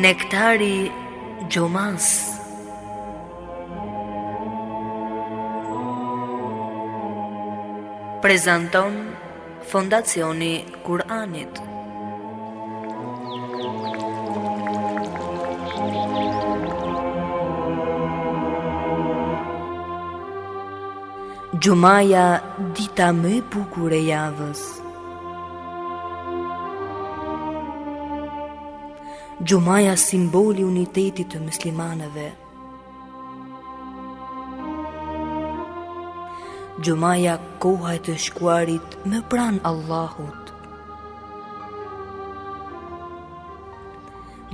Nektari Gjumas. Prezanton Fondacioni Kur'anit. Gjumaja, dita më e bukur e javës. Gjumaja, simboli i unitetit të muslimanëve. Gjumaja, koha e të shkuarit më pranë Allahut.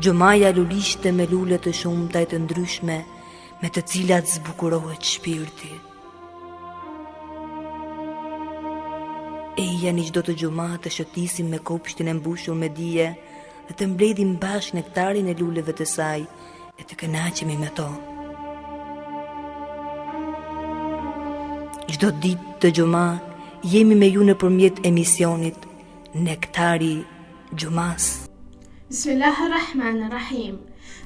Gjumaja, lulishte me lule të shumta e të ndryshme, me të cilat zbukurohet shpirti. Eja një çdo të gjuma të shëtisim me kopshtin e mbushur me dije dhe të mbledhim bashkë nektarin e luleve të saj e të kënaqemi me to. Çdo ditë të gjuma jemi me ju nëpërmjet emisionit Nektari Gjumas. Bismillahirrahmanirrahim.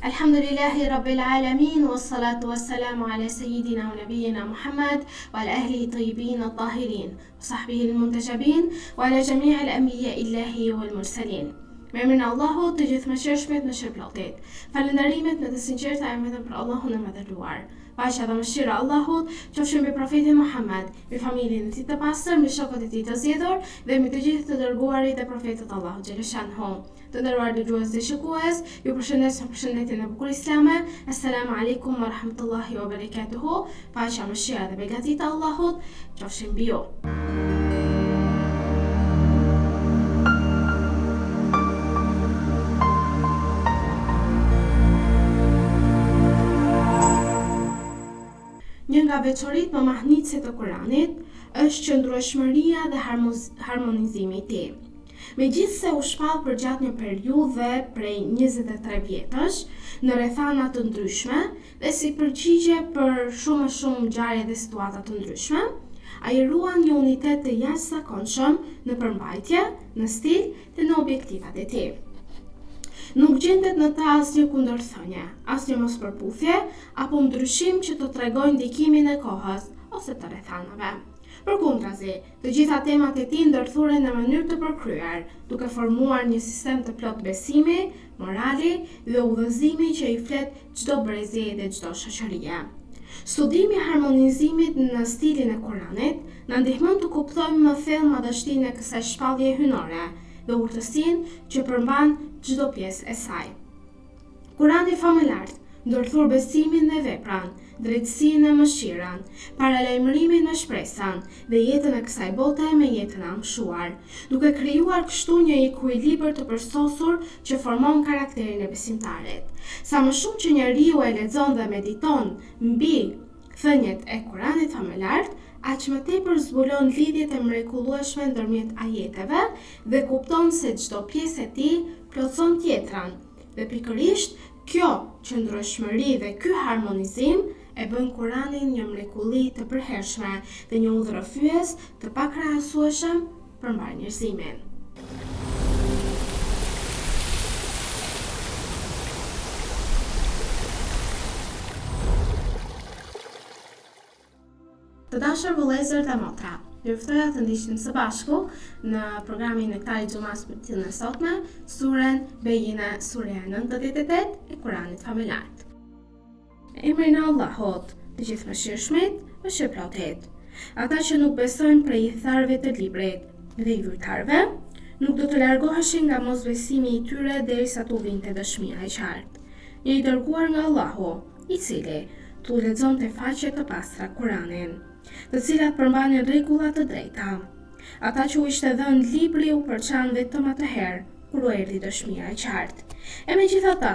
Alhamdulillahi Rabbil Alamin, wassalatu wassalamu ala Sayyidina wa Nabiyina Muhammad wa ala ahlihi tayyibin at-tahirin wa sahbihi al-muntajabin wa ala jami' al-anbiya illahi wal mursalin. Me emrin e Allahut, të gjithëmëshirshmit, mëshirëplotit. Falënderimet në të sinqerta e vetëm për Allahun e mëdhëruar. Paqja dhe mëshira e Allahut qofshin mbi profetin Muhammed, mbi familjen e tij të pastër, mbi shokët e tij të zgjedhur dhe mbi të gjithë të dërguarit e profetët Allahu xhaleshanhu. Të nderuar dëgjues dhe shikues, ju përshëndes me përshëndetjen e bukur islame. Assalamu alaikum wa rahmatullahi wa barakatuhu. Paqja, mëshira dhe begatit e Allahut qofshin mbi ju. Një nga veçoritë më mahnitëse të Kuranit është qëndrueshmëria dhe harmonizimi i tij. Megjithse u shpall përgjatë një periudhe prej 23 vjetësh në rrethana të ndryshme dhe si përgjigje për shumë ngjarje dhe situata të ndryshme, ai ruan një unitet të jashtëzakonshëm në përmbajtje, në stil dhe në objektivat e tij. Nuk gjendet në ta asnjë kundërthënie, asnjë mospërputhje apo ndryshim që të tregojë ndikimin e kohës ose të rrethanave. Përkundrazi, të gjitha temat e tij ndërthuren në mënyrë të përkryer, duke formuar një sistem të plot besimi, morali dhe udhëzimi që i flet çdo brezi dhe çdo shoqërie. Studimi i harmonizimit në stilin e Kuranit na ndihmon të kuptojmë më thellë madhështinë e kësaj shpallje hyjnore dhe urtësinë që përmban çdo pjesë e saj. Kurani famëlart ndërthur besimin dhe vepran, drejtësinë e mëshirën, paralajmërimin me shpresën dhe jetën e kësaj bote me jetën e amshuar, duke krijuar kështu një ekuilibër të përsosur që formon karakterin e besimtarit. Sa më shumë që njeriu e lexon dhe mediton mbi thënjet e Kuranit famëlart, aq më tepër zbulon lidhjet e mrekullueshme ndërmjet ajeteve dhe kupton se çdo pjesë e tij plotson tjetrën. Dhe pikërisht kjo qëndrueshmëri dhe ky harmonizim e bën Kuranin një mrekulli të përhershme dhe një udhërrëfyes të pakrahasueshëm për mbar njerëzimin. Të dashur vëllezër dhe motra, ju ftoja të ndiqnim së bashku në programin Nektari Gjumas për ditën e sotme, suren Bejine, sureja 98 e Kuranit famëlart. Emrin e Allahut, të gjithëmëshirshmit, mëshirëplotit. Ata që nuk besojnë prej tharëve të librit dhe i dhujtarëve, nuk do të largoheshin nga mosbesimi i tyre derisa t'u vinte dëshmia e qartë. Një i dërguar nga Allahu, i cili t'u lexonte faqe të pastra Kuranin, të cilat përmbanin rregulla të drejta. Ata që u ishte dhënë libri u përçan vetëm atëherë kur u erdhi dëshmia e qartë. E megjithatë,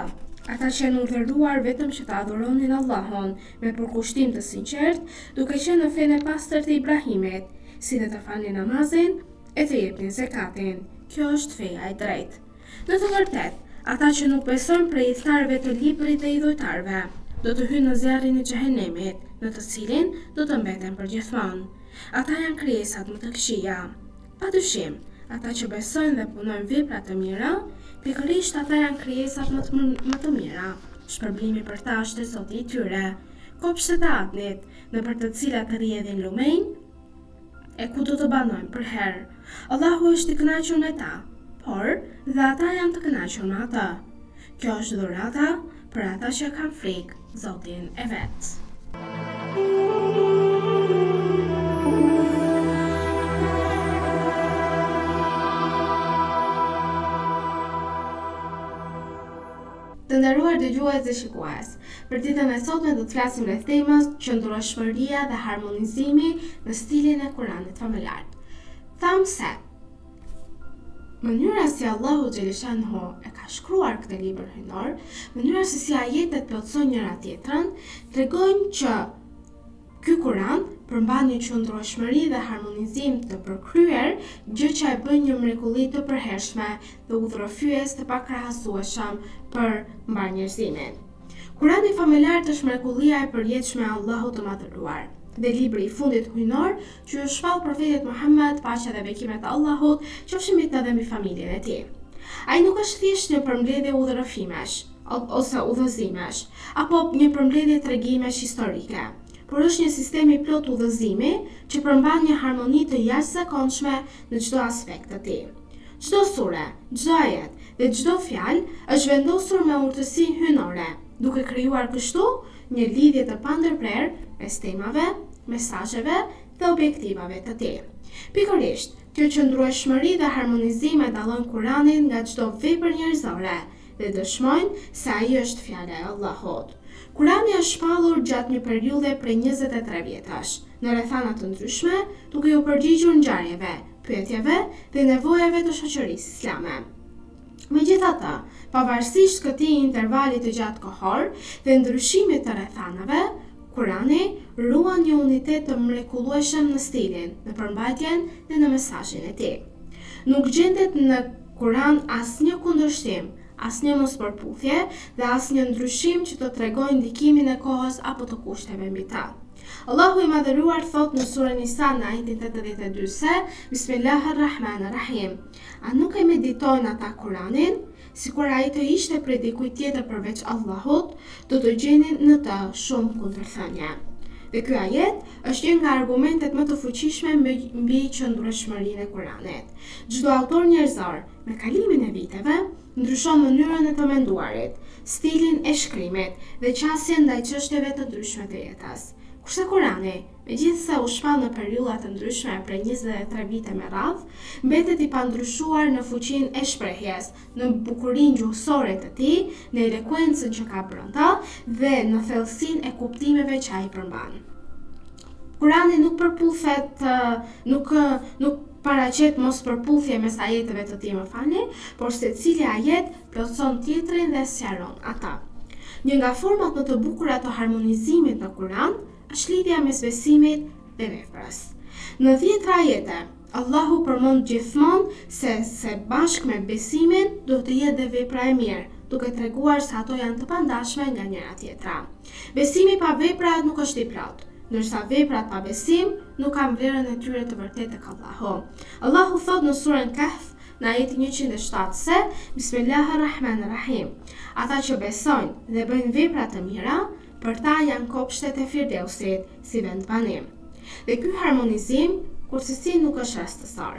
ata që janë urdhëruar vetëm që të adhuronin Allahun me përkushtim të sinqert, duke qenë në fenë e pastër të Ibrahimit, si dhe të falnin namazin e të jepnin zekatin. Kjo është feja e drejtë. Në të vërtetë, ata që nuk besojnë prej tharëve të librit dhe i dhujtarëve, do të hyjnë në zjarrin e xhehenemit, në të cilin do të mbeten përgjithmonë. Ata janë krijesat më të këqija. Padyshim, ata që besojnë dhe punojnë vepra të mira, Pikërisht ata janë krijesat më të mira. Shpërblimi për ta është Zoti i tyre. Kopshtet e Adnit, nëpër të cilat rrjedhin lumejnë, e ku do të banojnë për herë. Allahu është i kënaqur me ta, por dhe ata janë të kënaqur me ata. Kjo është dhurata për ata që kanë frikë Zotin e vet. Të nderuar dëgjues dhe shikues, për ditën e sotme do të flasim rreth temës qëndrueshmëria dhe harmonizimi në stilin e Kuranit familjar. Tham se mënyra si Allahu xhaleshanhu e ka shkruar këtë libër hyjnor, mënyra se si ajetet plotësojnë njëra tjetrën, tregojnë që ky Kuran përmban një qëndrueshmëri dhe harmonizim të përkryer, gjë që e bën një mrekulli të përhershme dhe udhërofyes të pakrahasueshëm për mbarnjerëzimin. Kurani familjar është mrekullia e përjetshme e Allahut të madhëruar dhe libri i fundit hyjnor që u shpall profetit Muhammed, paqja dhe bekimet e Allahut qofshin mbi të dhe mbi familjen e tij. Ai nuk është thjesht një përmbledhje udhërofimesh ose udhëzimesh, apo një përmbledhje tregimesh historike, por është një sistem i plot udhëzimi që përmban një harmoni të jashtëzakonshme në çdo aspekt të tij. Çdo sure, çdo ajet dhe çdo fjalë është vendosur me urtësi hyjnore, duke krijuar kështu një lidhje të pandërprer mes temave, mesazheve dhe objektivave të tij. Pikërisht, kjo qëndrueshmëri dhe harmonizim e dallojnë Kuranin nga çdo vepër njerëzore dhe dëshmojnë se ai është fjala e Allahut. Kurani është shpallur gjatë një periudhe prej 23 vjetash, në rrethana të ndryshme, duke u përgjigjur ngjarjeve, pyetjeve dhe nevojave të shoqërisë islame. Megjithatë, pavarësisht këtij intervali të gjatë kohor dhe ndryshimit të rrethanave, Kurani ruan një unitet të mrekullueshëm në stilin, në përmbajtjen dhe në mesazhin e tij. Nuk gjendet në Kuran asnjë kundërshtim, asnjë mospërputhje dhe asnjë ndryshim që të tregojë ndikimin e kohës apo të kushteve mbi ta. Allahu i madhëruar thot në surën Nisa në ajetin 82 se Bismillahirrahmanirrahim. A nuk e meditojnë ata Kuranin, sikur ai të ishte prej dikujt tjetër përveç Allahut, do të gjenin në të shumë kundërthënie. Dhe ky ajet është një nga argumentet më të fuqishme mbi qëndrueshmërinë e Kuranit. Çdo autor njerëzor, me kalimin e viteve, ndryshon mënyrën e të menduarit, stilin e shkrimit dhe qasjen ndaj çështjeve të ndryshme të jetës. Kurse Kurani, megjithse u shpall në periudha të ndryshme prej 23 vite me radhë, mbetet i pandryshuar në fuqinë e shprehjes, në bukurinë gjuhësore të tij, në elekuencën që ka brenda dhe në thellësinë e kuptimeve që ai përmban. Kurani nuk përputhet, nuk paraqet mospërputhje mes ajeteve të tij, më falni, por secili ajet plotson tjetrin dhe sqaron ata. Një nga format më të bukura të harmonizimit në Kuran është lidhja mes besimit dhe veprës. Në 10 ajete, Allahu përmend gjithmonë se bashkë me besimin do të jetë dhe vepra e mirë, duke treguar se ato janë të pandashme nga njëra tjetra. Besimi pa vepra nuk është i plotë, ndërsa veprat pa besim nuk kanë vlerën e tyre të vërtetë tek Allahu. Allahu thot në surën Kahf në ajetin 107 se Bismillahirrahmanirrahim. Ata që besojnë dhe bëjnë vepra të mira, për ta janë kopshtet e Firdausit si vend banim. Dhe ky harmonizim kurrësi nuk është rastësor.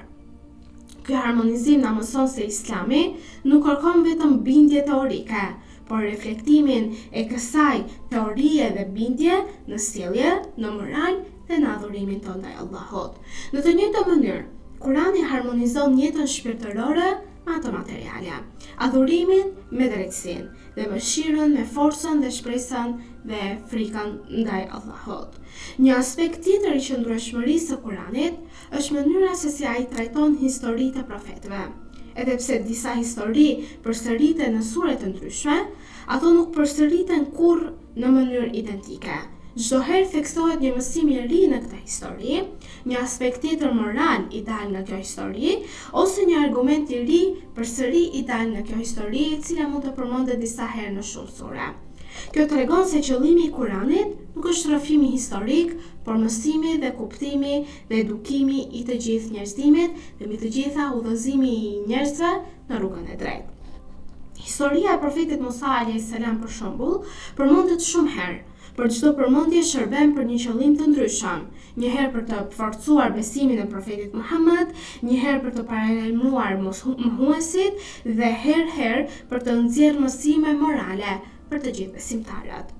Ky harmonizim na mëson se Islami nuk kërkon vetëm bindje teorike, por reflektimin e kësaj teorie dhe bindje në sjellje, në moral dhe në adhurimin tonë ndaj Allahut. Në të njëjtën mënyrë, Kurani harmonizon jetën shpirtërore me atë materiale, adhurimin me drejtësinë dhe mëshirën me forcën dhe shpresën dhe frikën ndaj Allahut. Një aspekt tjetër i qëndrueshmërisë së Kuranit është mënyra se si ai trajton historitë e profetëve. Edhe pse disa histori përsëriten në sure të ndryshme, ato nuk përsëriten kurrë në mënyrë identike. Çdo herë theksohet një mësim i ri në këtë histori, një aspekt tjetër moral i dal nga kjo histori, ose një argument i ri përsëri i dal nga kjo histori, e cila mund të përmendet disa herë në shumë sure. Kjo tregon se qëllimi i Kuranit nuk është rrëfimi historik, por mësimi dhe kuptimi dhe edukimi i të gjithë njerëzimit dhe mbi të gjitha udhëzimi i njerëzve në rrugën e drejtë. Historia e profetit Musa a.s. për shembull përmendet shumë herë. Për çdo përmendje shërben për një qëllim të ndryshëm, një herë për të forcuar besimin e profetit Muhammed, një herë për të paralajmëruar mohuesit dhe herë për të nxjerrë mësime morale për të gjithë besimtarët.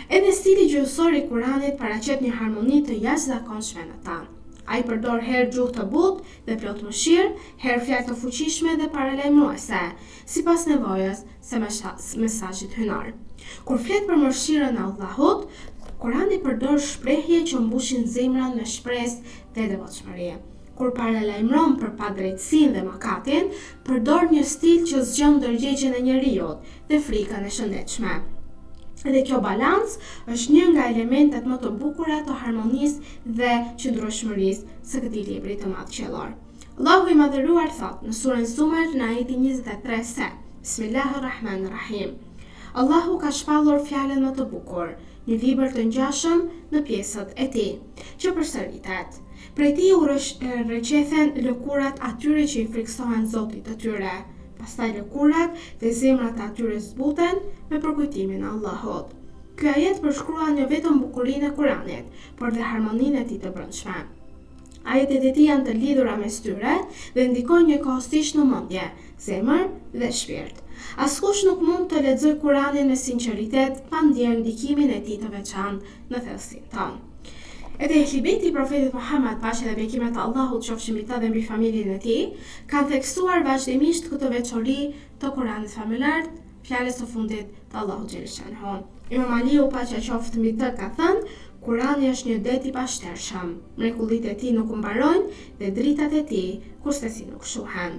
Edhe stili gjuhësor i Kuranit paraqet një harmoni të jashtëzakonshme në ta. Ai përdor herë gjuhë të butë dhe plot mëshirë, herë fjalë të fuqishme dhe paralajmëruese, sipas nevojës së mesazhit hynar. Kur flet për mëshirën e Allahut, Kurani përdor shprehje që mbushin zemrën me shpresë dhe devotshmëri. Kur paralajmëron për padrejtësinë dhe mëkatin, përdor një stil që zgjon ndërgjegjjen e njeriut dhe frikën e shëndetshme. Dhe kjo balancë është një nga elementet më të bukura të harmonisë dhe qëndrueshmërisë së këtij libri të madh qiellor. Allahu i Madhëruar thot në surën Zumar në ajetin 23 se: Bismillahirrahmanirrahim. Allahu ka shpallur fjalën më të bukur, një libër të ngjashëm në pjesët e tij, që përsëritet. Prej tij u rreqethen lëkurat atyre që i friksohen Zotit të tyre. Pastaj lëkurat dhe zemrat e atyre zbuten me përkujtimin e Allahut. Ky ajet përshkruan jo vetëm bukurinë e Kuranit, por dhe harmoninë e tij të brendshme. Ajetet e tij janë të lidhura mes tyre dhe ndikojnë njëkohësisht në mendje, zemër dhe shpirt. Askush nuk mund të lexojë Kuranin me sinqeritet pa ndjerë ndikimin e tij të veçantë në thellësinë tonë. Edhe ehlibeti i profetit Muhammed, paqja dhe bekimet e Allahut qofshin mbi ta dhe mbi familjen e tij, kanë theksuar vazhdimisht këtë veçori të Kuranit familjar, fjalës së fundit të Allahut xhaleshanhu. Imam Aliu, paqja qoftë mbi të, ka thënë: Kurani është një det i pashtershëm, mrekullitë e tij nuk u mbarojnë dhe dritat e tij kurse si nuk shuhen.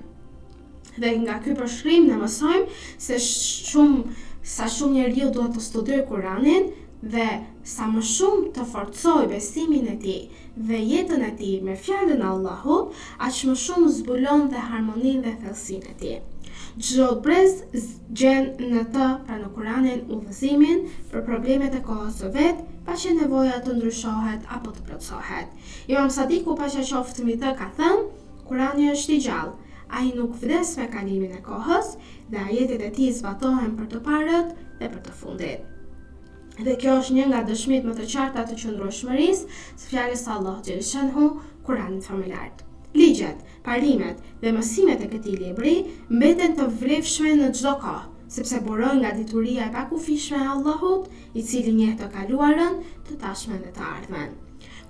Dhe nga ky përshkrim ne mësojmë se sa shumë njeriu duhet të studiojë Kuranin dhe sa më shumë të forcoj besimin e tij dhe jetën e tij me fjalën e Allahut, aq më shumë zbulon dhe harmoninë dhe thellësinë e tij. Çdo brez gjen në të, pra në Kuranin, udhëzimin për problemet e kohës së vet, pa që nevoja të ndryshohet apo të plotësohet. Imam Sadiku, paqja qoftë mbi të, ka thënë: Kurani është i gjallë, ai nuk vdes me kalimin e kohës dhe ajetet e tij zbatohen për të parët dhe për të fundit. Dhe kjo është një nga dëshmitë më të qarta të qëndrueshmërisë së fjalës së Allahut xhaleshanhu, Kuranit familjar. Ligjet, parimet dhe mësimet e këtij libri mbeten të vlefshme në çdo kohë, sepse burojnë nga dituria e pakufishme e Allahut, i cili njeh të kaluarën, të tashmen dhe të ardhmen.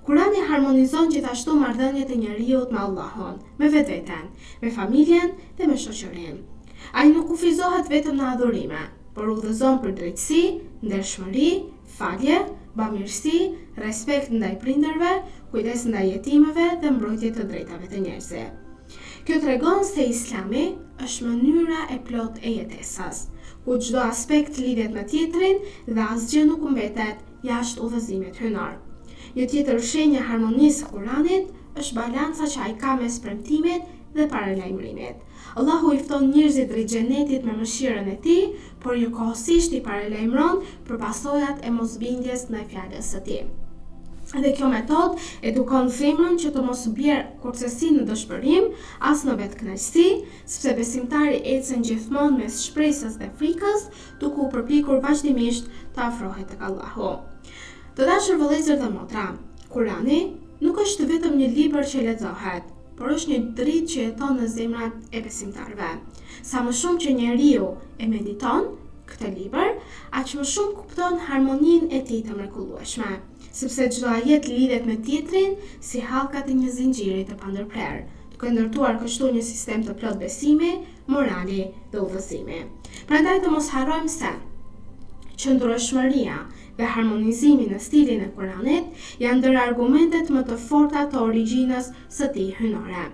Kurani harmonizon gjithashtu marrëdhëniet e njeriut me Allahun, me vetveten, me familjen dhe me shoqërinë. Ai nuk kufizohet vetëm në adhurime, por udhëzon për drejtësi, ndershmëri, falje, bamirësi, respekt ndaj prindërve, kujdes ndaj jetimëve dhe mbrojtje të drejtave të njerëzve. Kjo tregon se Islami është mënyra e plotë e jetesës, ku çdo aspekt lidhet me tjetrin dhe asgjë nuk mbetet jashtë udhëzimit hynar. Një tjetër shenjë e harmonisë së Kuranit është balanca që ai ka mes premtimit dhe paralajmërimit. Allahu i fton njerëzit drejt xhenetit me mëshirën e tij, por njëkohësisht i paralajmëron për pasojat e mosbindjes ndaj fjalës së tij. Dhe kjo metodë edukon zemrën që të mos bjerë kurthësi në dëshpërim, as në vetkënaqësi, sepse besimtari ecën gjithmonë mes shpresës dhe frikës, duke u përpikur vazhdimisht të afrohet tek Allahu. Të dashur vëllezër dhe motra, Kurani nuk është vetëm një libër që lexohet, por është një dritë që jeton në zemrat e besimtarëve. Sa më shumë që njeriu e mediton këtë libër, aq më shumë kupton harmoninë e tij të mrekullueshme, sepse çdo ajet lidhet me tjetrin si hallkat e një zinxhiri të pandërprer, duke ndërtuar kështu një sistem të plot besimi, morali dhe udhëzimi. Prandaj të mos harrojmë se qëndrueshmëria dhe harmonizimi në stilin e Kuranit janë ndër argumentet më të forta të origjinës së tij hynore.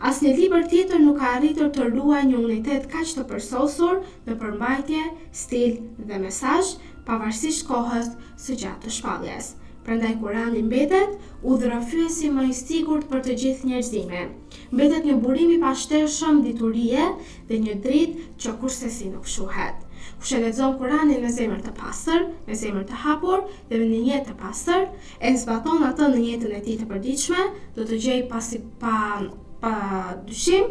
Asnjë libër tjetër nuk ka arritur të ruajë një unitet kaq të përsosur në përmbajtje, stil dhe mesazh, pavarësisht kohës së gjatë të shpalljes. Prandaj Kurani mbetet udhërofyesi më i sigurt për të gjithë njerëzimin. Mbetet një burim i pashtershëm diturie dhe një dritë që kursesi nuk shuhet. Kush e lexon Kuranin me zemër të pastër, me zemër të hapur dhe me një jetë të pastër, e zbaton atë në jetën e tij të përditshme, do të gjejë pa dyshim,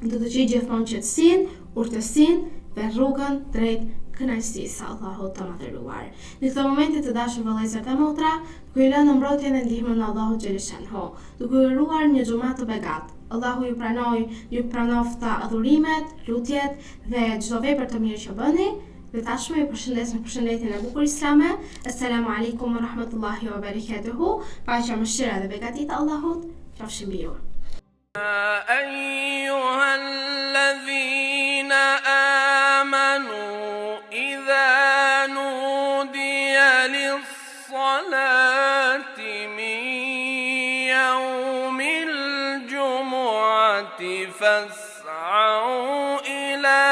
do të gjejë gjithmonë qetësinë, urtësinë dhe rrugën drejt kënaqësisë së Allahut të Madhëruar. Në këtë moment të dashur vëllezër dhe motra, duke i lënë mbrojtjen e ndihmën e Allahut xhaleshanhu, duke u uruar një xumë të begat. Allahu ju pranoftë adhurimet, lutjet dhe çdo vepër të mirë që bëni. Dhe tashmë ju përshëndes me përshëndetjen e bukur islame. Assalamu alaikum wa rahmatullahi wa barakatuhu. Paqja, mëshira dhe begatit e Allahut qofshin mbi ju. أيها الذين آمنوا إذا نودي للصلاة من يوم الجمعة فاسعوا إلى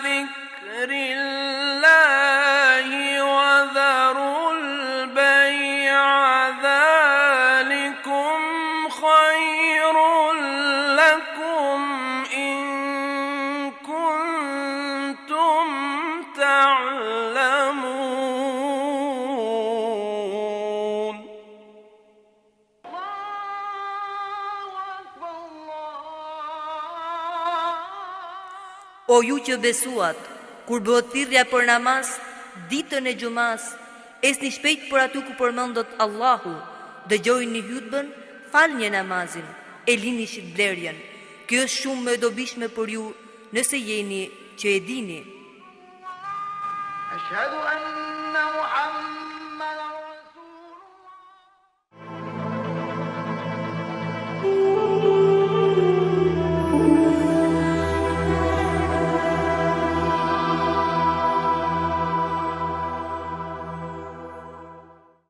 ذكر الله وذروا البيع ذلكم خير لكم إن كنتم تعلمون. O ju që besuat, kur bëhet thirrja për namaz, ditën e xumas, esni shpejt për aty ku përmendet Allahu, dëgjojini hutbën, falni namazin, e lini shitblerjen. Kjo është shumë më e dobishme për ju, nëse jeni që e dini. Ashhadu anna Muhammad